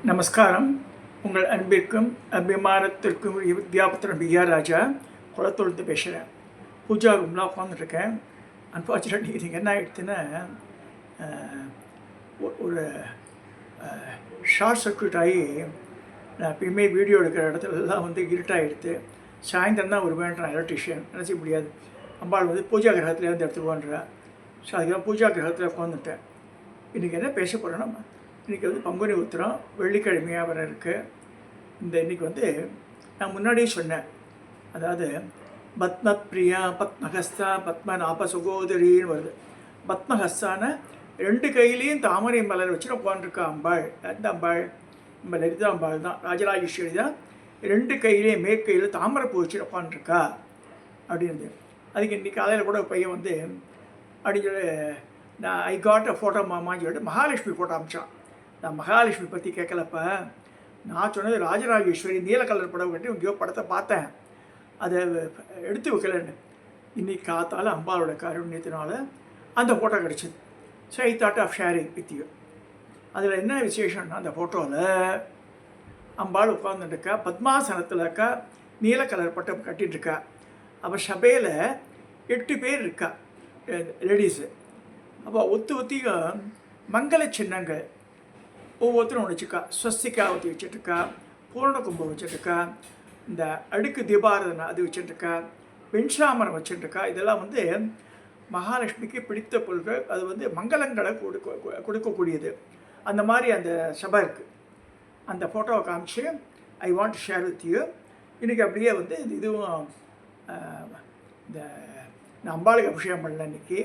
நமஸ்காரம். உங்கள் அன்பிற்கும் அபிமானத்திற்கும் வித்யாபுத்திரன் பிஆர் ராஜா குளத்தொழுந்து பேசுகிறேன். பூஜா ரூம்லாம் உட்காந்துருக்கேன். அன்ஃபார்ச்சுனேட்லி இதுக்கு என்ன ஆகிடுச்சுன்னா, ஒரு ஷார்ட் சர்க்யூட் ஆகி நான் எப்பயுமே வீடியோ எடுக்கிற இடத்துலலாம் இருட்டாகிடுது. சாயந்தரம் தான் ஒரு வேண்டாம் எலக்ட்ரிஷியன் நினச்சி முடியாது. அம்பாள் பூஜா கிரகத்தில் எடுத்துக்கோன்றா. ஸோ அதுக்கெல்லாம் பூஜா கிரகத்தில் உட்காந்துட்டேன். இன்றைக்கி என்ன பேச போகிறேன்னா, இன்றைக்கி பங்குனி உத்திரம் வெள்ளிக்கிழமையாக வர இருக்குது. இன்றைக்கி நான் முன்னாடியே சொன்னேன், அதாவது பத்மப்ரியா பத்மஹஸ்தா பத்மநாப சுகோதரின்னு வருது. பத்மஹஸ்தான 2 கையிலையும் தாமரை மலர் வச்சுட்டு உட்காந்துருக்கா அம்பாள். அந்த அம்பாள் நம்ம லலிதா அம்பாள் தான், ராஜராஜேஸ்வரி தான். 2 கையிலையும் மேற்கையில் தாமரை பூ வச்சுட்டு உட்காந்துருக்கா அப்படின்னு. அதுக்கு இன்றைக்கி காலையில் கூட பையன் அப்படின்னு சொல்லி நான் ஐ காட் அ ஃபோட்டோ மாமான்னு சொல்லிட்டு மகாலட்சுமி ஃபோட்டோ அமிச்சான். நான் மகாலட்சுமி பற்றி கேட்கலப்ப, நான் சொன்னது ராஜராஜேஸ்வரி நீல கலர் படம் கட்டி எங்கேயோ படத்தை பார்த்தேன், அதை எடுத்து வைக்கலன்னு. இன்றைக்கி காத்தால் அம்பாளோட காருண்யத்தினால அந்த ஃபோட்டோ கிடச்சிது. So I thought of sharing with you. அதில் என்ன விசேஷம்னா, அந்த ஃபோட்டோவில் அம்பாள் உட்காந்துருக்கா, பத்மாசனத்தில்க்கா, நீல கலர் பட்டம் கட்டிகிட்ருக்கா. அப்போ சபையில் 8 பேர் இருக்கா லேடிஸு. அப்போ ஒத்தியும் மங்கள சின்னங்கள் ஒவ்வொருத்தரும் ஒன்று வச்சுருக்கா. ஸ்வஸ்திகா ஊற்றி வச்சுட்ருக்கா, பூர்ண கும்பம் வச்சுட்ருக்கா, இந்த அடுக்கு தீபாரதனை அது வச்சுட்ருக்கா, வெண்சாமரம் வச்சுட்ருக்கா. இதெல்லாம் மகாலட்சுமிக்கு பிடித்த பொருட்கள். அது மங்களங்களை கொடுக்கக்கூடியது. அந்த மாதிரி அந்த சபை இருக்குது. அந்த ஃபோட்டோவை காமிச்சு I want to share with you. இன்றைக்கி அப்படியே இதுவும் இந்த நான் அம்பாளுக்கு அபிஷேகம் பண்ணல. இன்றைக்கி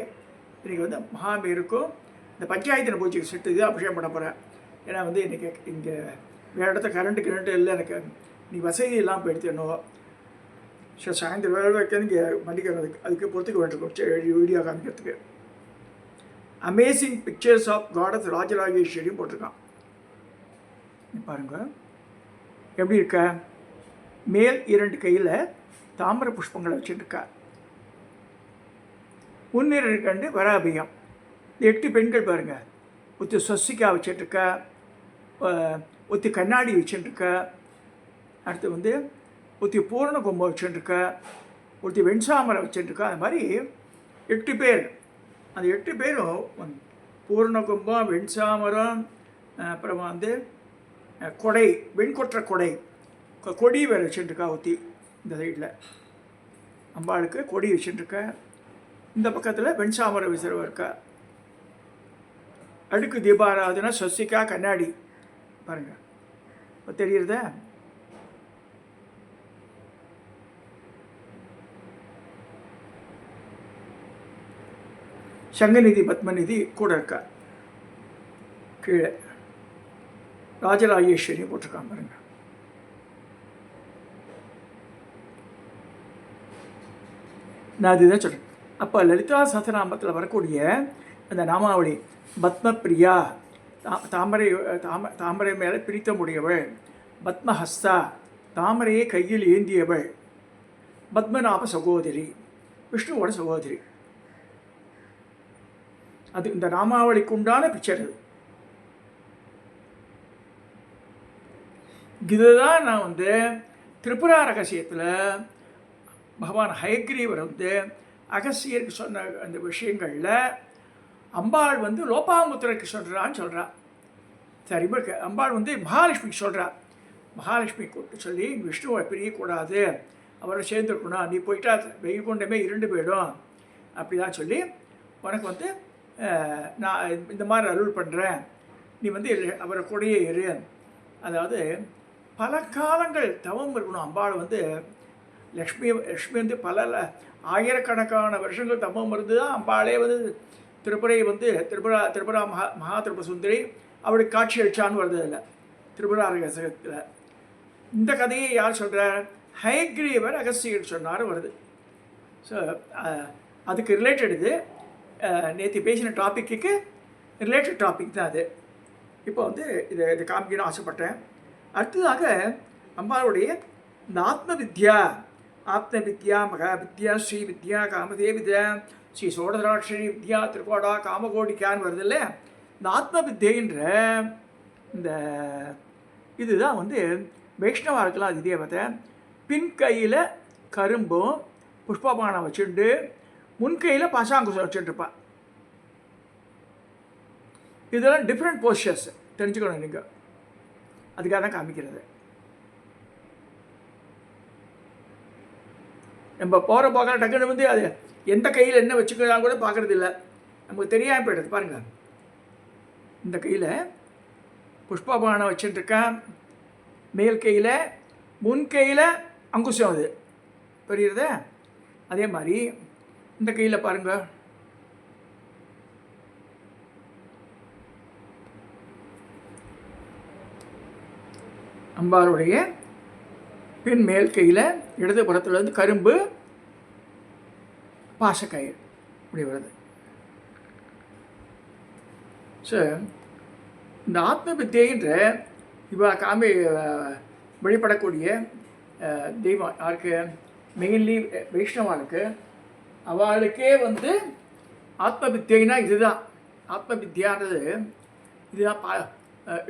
மகாமேருக்கும் இந்த பஞ்சாயத்து பூஜைக்கு செட்டு இது அபிஷேகம் பண்ண போகிறேன். ஏன்னா இன்றைக்கி இங்கே வேறு இடத்த கரண்ட்டு இல்லை, எனக்கு நீ வசதி எல்லாம் போயிடுத்து என்னவோ. ஸோ சாயந்தரம் வேலை வைக்கிறது இங்கே மன்னிக்கிறதுக்கு அதுக்கு பொறுத்துக்க வேண்டியிருக்கும் வீடியோ காமிக்கிறதுக்கு. அமேசிங் பிக்சர்ஸ் ஆஃப் காடஸ் ராஜராஜேஸ்வரியும் போட்டிருக்கான். பாருங்கள் எப்படி இருக்க. மேல் 2 கையில் தாமிர புஷ்பங்களை வச்சுருக்கா. முன்னிரு கண்டு வராபியம். 8 பெண்கள் பாருங்கள். ஒத்தி ஸ்வஸ்திகா வச்சுட்ருக்கா, ஒத்தி கண்ணாடி வச்சுட்டுருக்கா, அடுத்து ஒத்தி பூரண கும்பம் வச்சுட்டுருக்கா, ஒருத்தி வெண்சாமரம் வச்சுட்டுருக்கா. அது மாதிரி 8 பேர். அந்த 8 பேரும் பூர்ண கும்பம், வெண்சாமரம், அப்புறமா கொடை, வெண்கொற்ற கொடி வேறு வச்சுட்டுருக்கா. ஒத்தி இந்த சைடில் அம்பாளுக்கு கொடி வச்சுட்டுருக்கா. இந்த பக்கத்தில் வெண்சாமர விசிறவ இருக்கா. அடுக்கு தீபாராதனை, ஸ்வஸ்திகா, கண்ணாடி பாருங்கள். இப்போ தெரியுறதா? சங்கநிதி பத்மநிதி கூட இருக்கா. கீழே ராஜராஜேஸ்வரி போட்டிருக்கான் பாருங்க. நான் அதுதான் சொல்கிறேன். அப்போ லலிதா சஹஸ்ரநாமத்தில் வரக்கூடிய அந்த நாமாவளி பத்மப்ரியா, தாமரை மேலே பிரித்த முடியவள், பத்மஹஸ்தா, தாமரையை கையில் ஏந்தியவள், பத்மநாப சகோதரி, விஷ்ணுவோட சகோதரி. அது இந்த நாமாவளிக்கு உண்டான பிக்சர். இதுதான் நான் திரிபுரா ரகசியத்தில் பகவான் ஹயக்ரீவர் அகஸ்தியருக்கு சொன்ன அந்த விஷயங்களில் அம்பாள் லோபாமுத்திரருக்கு சொல்கிறான்னு சொல்கிறா. சரி, அம்பாள் மகாலட்சுமிக்கு சொல்கிறா. மகாலட்சுமி கூப்பிட்டு சொல்லி, விஷ்ணுவை பிரியக்கூடாது, அவரை சேர்ந்துருக்கணும், நீ போயிட்டா வெயில் கொண்டமே 2 போயிடும், அப்படி தான் சொல்லி உனக்கு நான் இந்த மாதிரி அருள் பண்ணுறேன், நீ அவரை கூடயே இரு. அதாவது பல காலங்கள் தவம் இருக்கணும். அம்பாள் லக்ஷ்மி பல ஆயிரக்கணக்கான வருஷங்கள் தவம் இருந்து தான் அம்பாளே திரிபுரை திரிபுரா மகா திரிபுர சுந்தரி அவளுக்கு காட்சி அளிச்சான்னு வருது. இல்லை திரிபுரா ரகசியத்தில் இந்த கதையை யார் சொல்கிறார்? ஹயக்ரீவர் அகஸ்தியர் சொன்னார் வருது. ஸோ அதுக்கு ரிலேட்டட் இது. நேற்று பேசின டாப்பிக்கு ரிலேட்டட் டாபிக் தான் அது. இப்போ இதை காமிக்கணும்னு ஆசைப்பட்டேன். அடுத்ததாக அம்பாளுடைய இந்த ஆத்ம வித்யா மகாவித்யா, ஸ்ரீ வித்யா, காமதே வித்யா, ஸ்ரீ சோடராட்சரி வித்யா, திரிகோடா, காமகோடிக்கான்னு வருது இல்லை. இந்த ஆத்ம வித்யன்ற இந்த இதுதான் வந்து வைஷ்ணவாருக்கெல்லாம் அது தேவதை. பின் கையில் கரும்பும் புஷ்பபானம் வச்சுட்டு முன்கையில் பாசாங்குசம் வச்சுட்டுருப்பாள். இதெல்லாம் டிஃப்ரெண்ட் போஸ்டர்ஸ் தெரிஞ்சுக்கணும் நீங்கள், அதுக்காக தான் காமிக்கிறது. நம்ம போகிற போக்கில் டக்குன்னு வந்து அது எந்த கையில் என்ன வச்சுக்கலாம் கூட பார்க்குறது இல்லை, நமக்கு தெரியாமல் போய்டுது. பாருங்கள், இந்த கையில் புஷ்பபானம் வச்சுட்டுருக்கேன், மேல் கையில் முன் கையில் அங்குசம் அது புரியுறதா. அதே மாதிரி இந்த கையில் பாருங்கள், அம்பாளுடைய பின் மேல் கையில் இடது புறத்தில் வந்து கரும்பு பாசக்கயிறு இப்படி வருது. ஸோ இந்த ஆத்ம வித்தியைன்ற இவ வெளிப்படக்கூடிய தெய்வம் யாருக்கு, மெயின்லி வைஷ்ணவாளுக்கு, அவளுக்கே வந்து ஆத்ம வித்தியைனா இதுதான். ஆத்ம வித்யான்றது இதுதான்.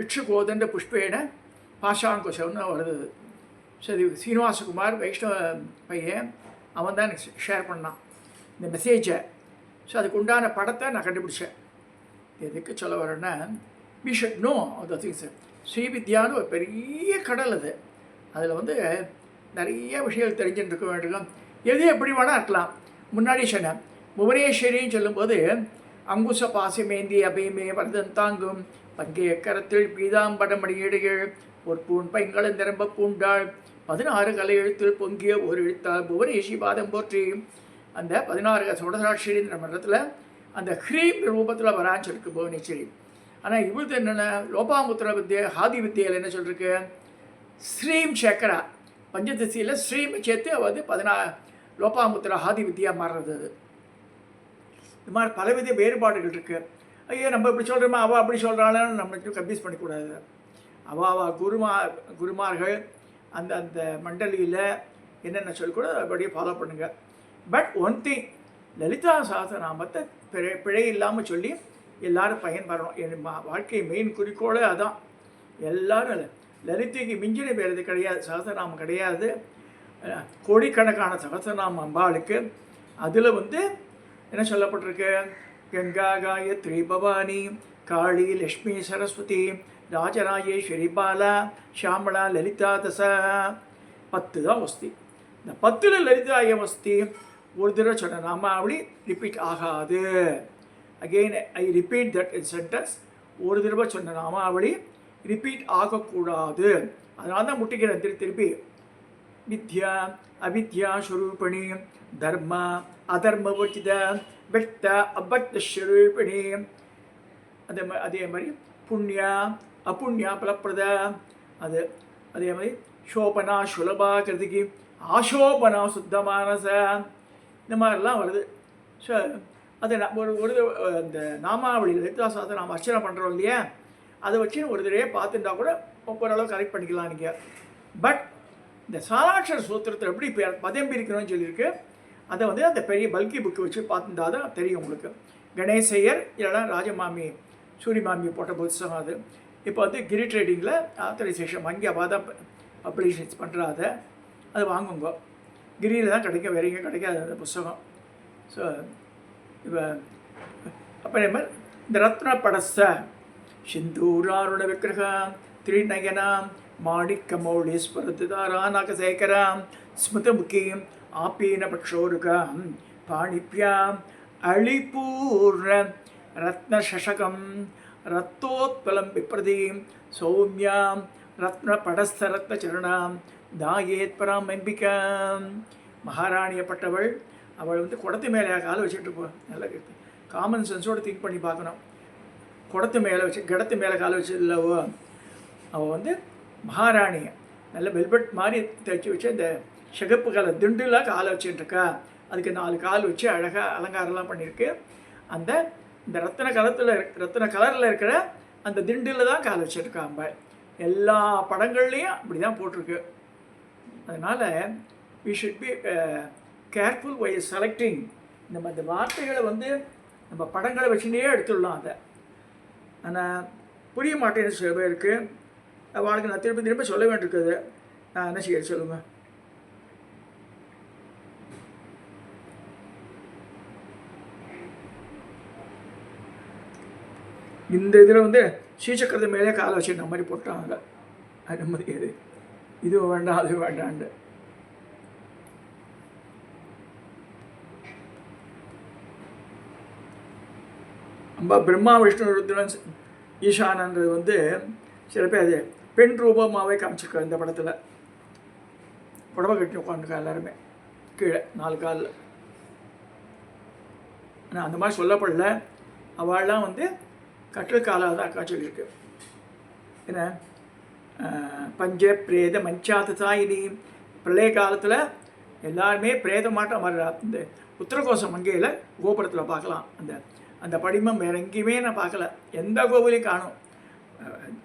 இட்சுகோதண்ட புஷ்பேன பாஷாங்குசம்னு வருது. சரி, சீனிவாசகுமார் வைஷ்ணவ பையன், அவன் தான் எனக்கு ஷேர் பண்ணான் இந்த மெசேஜை. ஸோ அதுக்கு உண்டான படத்தை நான் கண்டுபிடிச்சேன். எதுக்கு சொல்ல வரேன்னா, we should know the things. ஸ்ரீவித்யான்னு ஒரு பெரிய கடல் அது, அதில் வந்து நிறைய விஷயங்கள் தெரிஞ்சுட்டு இருக்க வேண்டும். எது எப்படி வேணால் இருக்கலாம். முன்னாடி சொன்னேன், புவனேஸ்வரின்னு சொல்லும்போது அங்குச பாசிமேந்தி அபயமே வரதந்தாங்கும் பங்கைய கரத்தில் பீதாம்படமடியீடுகள் ஒரு பூண் பைங்களும் நிரம்ப பூண்டாள் 16 கலை எழுத்தில் பொங்கிய ஒரு எழுத்தாள் புவனேஷி பாதம் போற்றி. அந்த 16 சோடசாட்சின்ற மன்றத்தில் அந்த ஹ்ரீம் ரூபத்தில் வரான்னு சொல்லிருக்கு புவனேஸ்வரி. ஆனால் இவளுக்கு என்னென்ன லோபாமுத்திர வித்தியை ஹாதி வித்தியில் என்ன சொல்லிருக்கு, ஸ்ரீம் சேக்கரா பஞ்சதசியில் ஸ்ரீம் சேர்த்து அவள் 16 லோபாமுத்திரா ஹாதி வித்தியாக மாறுறது. அது இது மாதிரி பலவித வேறுபாடுகள் இருக்குது. ஐயோ நம்ம இப்படி சொல்கிறோமா, அவள் அப்படி சொல்கிறாள்னு நம்மளுக்கு கன்ஃபியூஸ் பண்ணிக்கூடாது. அவள் குருமார்கள் அந்த அந்த மண்டலியில் என்னென்ன சொல்லிக்கூட அப்படியே ஃபாலோ பண்ணுங்கள். பட் ஒன் திங், லலிதா சஹஸ்ரநாமத்தை பிழை இல்லாமல் சொல்லி எல்லோரும் பயன்பெறணும். என் வாழ்க்கை மெயின் குறிக்கோளே அதான். எல்லோரும் லலிதைக்கு மிஞ்சின வேறு கிடையாது, சஹஸ்ரநாமம் கிடையாது. கோடிக்கணக்கான சஹஸ்ரநாமம் அம்பாளுக்கு. அதில் வந்து என்ன சொல்லப்பட்டிருக்கு, கங்கா காயத்ரி பவானி காளி லக்ஷ்மி சரஸ்வதி ராஜராஜேஸ்வரி பாலா ஷாமளா லலிதா தசா 10 தான் வஸ்தி. இந்த 10 லலிதாய வஸ்தி ஒரு தடவை சொன்ன நாமாவளி ரிப்பீட் ஆகாது. Again I repeat that in sentence. ஒரு தடவை சொன்ன நாமாவளி ரிப்பீட் ஆகக்கூடாது. அதனால தான் முட்டிக்கிறேன் திருப்பி. வித்யா அவித்யா ஸ்வரூபிணி தர்ம அதர்மவர்ஜித வெட்ட அபக்த ஸ்வரூபிணி. அதே மாதிரி புண்ணியா அப்புண்ணியா பலப்பிரத. அதே மாதிரி சோபனா சுலபா கிருதிக்கு ஆசோபனா சுத்தமானச, இந்த மாதிரிலாம் வருது. ஸோ அதை ஒரு அந்த நாமாவளி லலிதா சாஸ்திரம் நாம் அர்ச்சனை பண்ணுறோம் இல்லையா, அதை வச்சு ஒரு தடவையே பார்த்துட்டா கூட ஓரளவு கரெக்ட் பண்ணிக்கலாம் நீங்கள். பட் இந்த சாலாட்சர சூத்திரத்தில் எப்படி பதம் பிரிக்கணும்னு சொல்லியிருக்கு, அதை வந்து அந்த பெரிய பல்கி புக்கு வச்சு பார்த்துட்டா தான் தெரியும் உங்களுக்கு. கணேசையர் இல்லைனா ராஜமாமி சூரியமாமி போட்ட புத்தகம் அது. இப்போ வந்து கிரி ட்ரேடிங்கில் ஆத்தரைசேஷன் வாங்கி அவள் தான் பப்ளிஷன்ஸ் பண்ணுறாத, அது வாங்குங்க. கிரியில் தான் கிடைக்கும், வேற எங்கே கிடைக்காது அந்த புத்தகம். ஸோ இப்போ அப்புறமே இந்த ரத்ன படச சிந்தூராருண விக்கிரகம் திரிநயனாம் மாணிக்க மௌலீஸ்வரதாரா நாகசேகராம் ஸ்மிருதமுகீம் ஆப்பீன பக்ஷோருகாம் பாணிப்யாம் அழிபூர்ண ரத்னசகம் ரத்தோத்பலம் விப்ரதீம் சௌமியாம் ரத்ன படஸ்த ரத்ன சரணாம் தாயேத் பராம் அம்பிகாம். மகாராணியப்பட்டவள் அவள் வந்து குடத்து மேலே காலை வச்சுட்டு போ. நல்ல காமன் சென்ஸோடு திங்க் பண்ணி பார்க்கணும். குடத்து மேலே வச்சு கிடத்து மேலே காலை வச்சு இல்லவோ, அவள் வந்து மகாராணியை நல்ல வெல்வெட் மாதிரி தைச்சி வச்சு இந்த சிகப்பு கலர் திண்டுலாம் காலை வச்சுட்டுருக்கா. அதுக்கு 4 கால் வச்சு அழகாக அலங்காரம்லாம் பண்ணியிருக்கு. இந்த ரத்தன கலரில் இருக்கிற அந்த திண்டில் தான் கால் வச்சுருக்கா அம்பாள். எல்லா படங்கள்லேயும் அப்படி தான் போட்டிருக்கு. அதனால் we should be careful while selecting. நம்ம அந்த வார்த்தைகளை வந்து நம்ம படங்களை வச்சுட்டே எடுத்துடலாம். அதை ஆனால் புரிய மாட்டேன்னு சில பேருக்கு. அவளுக்கு நான் திரும்ப திரும்ப சொல்ல வேண்டியிருக்குது. நான் என்ன செய்ய சொல்லுங்கள். இந்த இதில் வந்து ஸ்ரீசக்கரத்து மேலே காலை வச்சு இந்த மாதிரி போட்டாங்க. அனுமதி எது இதுவும் வேண்டாம் அதுவும் வேண்டாண்டு. நம்ம பிரம்மா விஷ்ணு ருத்ரன் ஈசானன்றது வந்து சில பேர் அது பெண் ரூபமாகவே காமிச்சிருக்காரு இந்த படத்தில். புடவை கட்டி உட்காந்துருக்கா எல்லாருமே கீழே 4 காலில். ஆனால் அந்த மாதிரி சொல்லப்படல. அவள்லாம் வந்து கட்டில் காலாக தான் காட்சியிருக்கு. ஏன்னா பஞ்ச பிரேத மஞ்சாத்தாயினி பிரளய காலத்தில் எல்லாருமே பிரேதமாட்டம் வர்ற இந்த உத்தரகோச மங்கையில் கோபுரத்தில் பார்க்கலாம். அந்த அந்த படிமம் வேறு எங்கேயுமே நான் பார்க்கல. எந்த கோவிலையும் காணும்.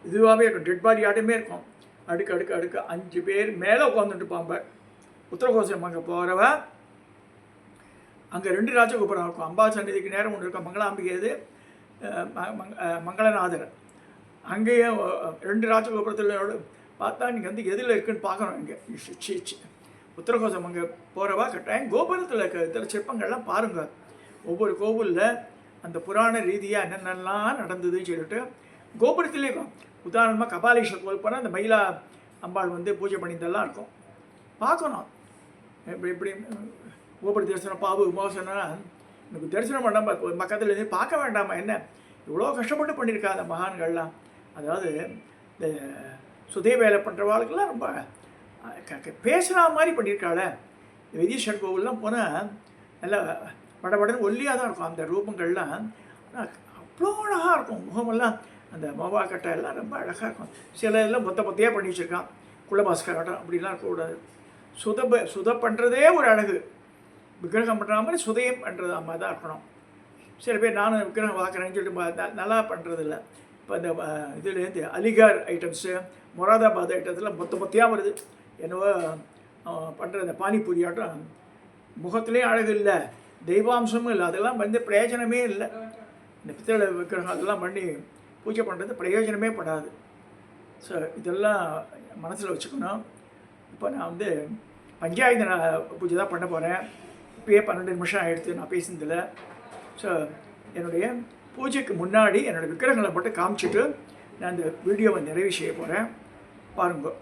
இதுவாகவே இருக்கும். டெட் பாடி ஆட்டமே இருக்கும். அடுக்கு அடுக்கு அடுக்கு 5 பேர் மேலே உட்காந்துட்டு பாம்ப. உத்தரகோசம் அங்கே போகிறவ அங்கே 2 ராஜகோபுரம் இருக்கும். அம்பா சன்னிதிக்கு நேரம் ஒன்று இருக்கும். மங்களாம்பிகை இது மங்களநாதர். அங்கேயே 2 ராஜகோபுரத்தில் பார்த்தா நீங்கள் வந்து எதில் இருக்குதுன்னு பார்க்கணும். இங்கே உத்தரகோசம் அங்கே போகிறவா கட்டாயம் கோபுரத்தில் இருக்க இதில் சிற்பங்கள்லாம் பாருங்கள். ஒவ்வொரு கோவிலில் அந்த புராண ரீதியாக என்னென்னலாம் நடந்ததுன்னு சொல்லிட்டு கோபுரத்திலே இருக்கும். உதாரணமாக கபாலீஸ்வர் கோவில் போனால் அந்த மயிலா அம்பாள் வந்து பூஜை பண்ணிதெல்லாம் இருக்கும். பார்க்கணும். இப்படி கோபுர தரிசனம் பாபு விமோசனா எனக்கு தரிசனம் பண்ணாம பக்கத்தில் இருந்து பார்க்க வேண்டாமா? என்ன இவ்வளோ கஷ்டப்பட்டு பண்ணியிருக்கா அந்த மகான்கள்லாம். அதாவது இந்த சுதே வேலை பண்ணுறவாளுக்கெல்லாம் ரொம்ப பேசுகிற மாதிரி பண்ணியிருக்காள். வைத்தீஸ்வரர் கோவில்லாம் போனால் நல்லா படபடன்னு ஒல்லியாக தான் இருக்கும் அந்த ரூபங்கள்லாம். ஆனால் அவ்வளோ அழகாக இருக்கும். முகமெல்லாம் அந்த மோபா கட்டை எல்லாம் ரொம்ப அழகாக இருக்கும். சில எல்லாம் பொத்தையாக பண்ணி வச்சுருக்கான். குலபாஸ்கராட்டம் அப்படிலாம் இருக்கக்கூடாது. சுத பண்ணுறதே ஒரு அழகு. விக்கிரகம் பண்ணுற மாதிரி சுதயம் பண்ணுறது மாதிரி தான் இருக்கணும். சில பேர் நானும் விக்கிரகம் பார்க்குறேன்னு சொல்லிட்டு நல்லா பண்ணுறதில்ல. இப்போ இந்த இதுலேருந்து அலிகார் ஐட்டம்ஸு மொராதாபாத் ஐட்டத்தில் பொத்தையாக வருது. என்னவோ பண்ணுற இந்த பானிபூரி ஆட்டம் முகத்துலேயும் அழகு இல்லை, தெய்வாம்சமும் இல்லை. அதெல்லாம் வந்து பிரயோஜனமே இல்லை. இந்த பித்தளை விக்கிரகம் அதெல்லாம் பண்ணி பூஜை பண்ணுறது பிரயோஜனமே படாது. ஸோ இதெல்லாம் மனசில் வச்சுக்கணும். இப்போ நான் வந்து பஞ்சாயத்து பூஜை தான் பண்ண போகிறேன். இப்போயே 12 நிமிஷம் ஆகிடுத்து நான் பேசுனதில். ஸோ என்னுடைய பூஜைக்கு முன்னாடி என்னோடய விக்கிரகங்களை மட்டும் காமிச்சிட்டு நான் இந்த வீடியோவை நிறைவு செய்ய போகிறேன். பாருங்க.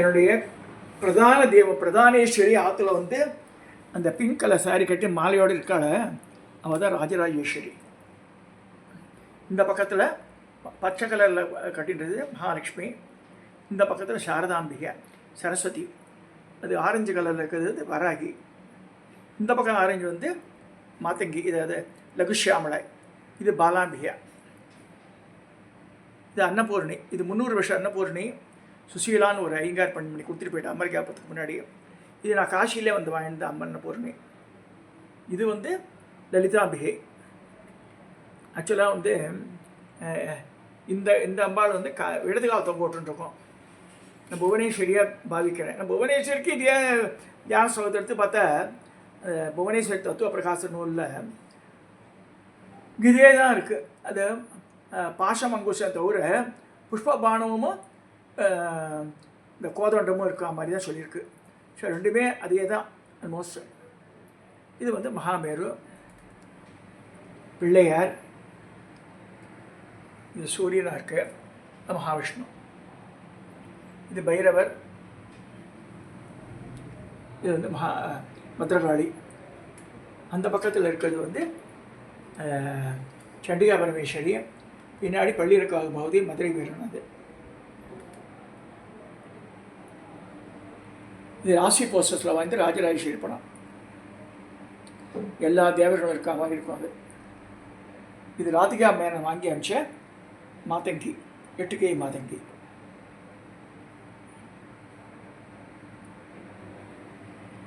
என்னுடைய பிரதானேஸ்வரி ஆற்றுல வந்து அந்த பிங்க் கலர் சாரி கட்டி மாலையோடு இருக்காள். அவள் தான் ராஜராஜேஸ்வரி. இந்த பக்கத்தில் பச்சை கலரில் கட்டின்றது மகாலட்சுமி. இந்த பக்கத்தில் சாரதாம்பிகை சரஸ்வதி. அது ஆரஞ்சு கலரில் இருக்கிறது வராகி. இந்த பக்கம் ஆரஞ்சு வந்து மாத்தங்கி, இது லகுஷியாமலை. இது பாலாம்பிகை. இது அன்னபூர்ணி. இது 300 வருஷம் அன்னபூர்ணி. சுசீலான்னு ஒரு ஐங்கார் பண்ணி கொடுத்துட்டு போயிட்டு அமெரிக்கா போகிறதுக்கு முன்னாடி. இது நான் காசியிலே வந்து வாழ்ந்த அன்னபூர்ணி. இது வந்து லலிதாம்பிகை. ஆக்சுவலாக வந்து இந்த இந்த அம்பாள் வந்து இடது காலத்தை போட்டுருக்கோம். நான் புவனேஸ்வரியாக பாவிக்கிறேன். நான் புவனேஸ்வரிக்கு இதே தியான ஸ்லோகத்தை எடுத்து பார்த்தா புவனேஸ்வரி தத்துவ பிரகாச நூலில் இதே தான் இருக்குது. அது பாசமங்குஷம் தவிர புஷ்பபானமும் இந்த கோதண்டமும் இருக்கா மாதிரி தான் சொல்லியிருக்கு. ஸோ ரெண்டுமே அதே தான் ஆல்மோஸ்ட். இது வந்து மகாமேரு, பிள்ளையார், இது சூரியனாக இருக்கு, மகாவிஷ்ணு, இது பைரவர், இது வந்து பத்ரகாளி. அந்த பக்கத்தில் இருக்கிறது வந்து சண்டிகா பரமேஸ்வரி. பின்னாடி பள்ளியிருக்காக பகுதி மதுரை வீரன். அது இது ராசி போஸ்டர்ஸில் வந்து ராஜராஜேஸ்வரி படம். எல்லா தேவர்களும் இருக்கா மாதிரி இருக்கும். அது இது ராதிகா மேனன் வாங்கி அனுப்பிச்ச மாதங்கி, 8K மாதங்கி.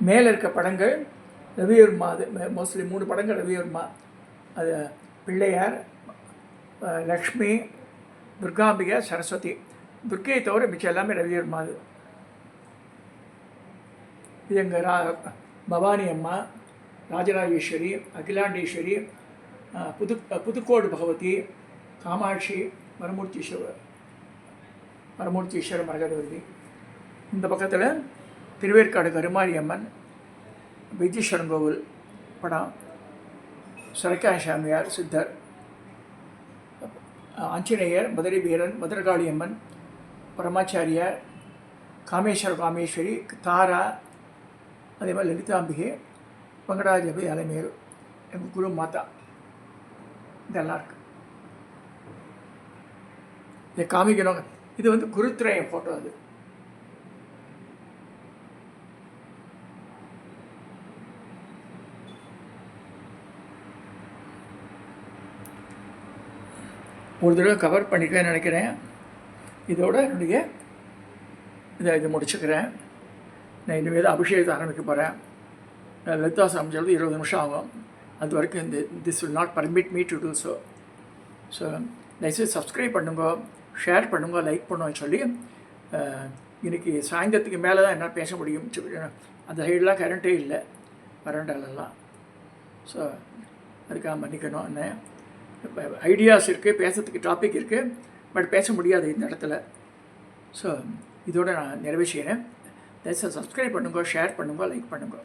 மேலே இருக்க படங்கள் ரவிவர்மா, அது மோஸ்ட்லி 3 படங்கள் ரவிவர்மா. அது பிள்ளையார், லக்ஷ்மி, துர்காம்பிகை, சரஸ்வதி. துர்க்கையை தவிர மிச்சம் எல்லாமே ரவிவர்மா. அது இது எங்கள் பவானி அம்மா, ராஜராஜேஸ்வரி, அகிலாண்டேஸ்வரி, புதுக்கோடு பகவதி, காமாட்சி, வரமூர்த்தீஸ்வரர் மரகதவல்லி. இந்த பக்கத்தில் திருவேற்காடு கருமாரி அம்மன், வைத்தீஸ்வரன் கோவில் படம், சரக்காசாமியார் சித்தர், ஆஞ்சநேயர், மதுரை வீரன், மதுரகாளி அம்மன், பரமாச்சாரியார், காமேஸ்வரி, தாரா, அதே மாதிரி லலிதாம்பிகை, வெங்கடாஜலபதி அலைமேல், எங்கள் குரு மாதா, இதெல்லாம் இருக்குது. இதை காமிக்கணும். இது வந்து குருத்திரயம் ஃபோட்டோ. அது ஒரு தடவை கவர் பண்ணிக்கன்னு நினைக்கிறேன். இதோட என்னுடைய இதை முடிச்சுக்கிறேன். நான் இனிமேல் தான் அபிஷேகத்தை ஆரம்பிக்க போகிறேன். லலிதா சமைச்சது 20 நிமிஷம் ஆகும். அது வரைக்கும் this will not permit me to do so. தயவுசெய்து சப்ஸ்கிரைப் பண்ணுங்க, ஷேர் பண்ணுங்க, லைக் பண்ணுவோன்னு சொல்லி இன்றைக்கி சாயந்தரத்துக்கு மேலே தான் என்ன பேச முடியும். அந்த சைடெலாம் கரண்ட்டே இல்லை, வறண்டாலெல்லாம். ஸோ அதுக்காக மன்னிக்கணும். என்ன ஐடியாஸ் இருக்குது, பேசுறதுக்கு டாபிக் இருக்குது, பட் பேச முடியாது இந்த இடத்துல. ஸோ இதோடு நான் நிறைவு செய்கிறேன். தயவுசெய்து சப்ஸ்கிரைப் பண்ணுங்க, ஷேர் பண்ணுங்க, லைக் பண்ணுங்க.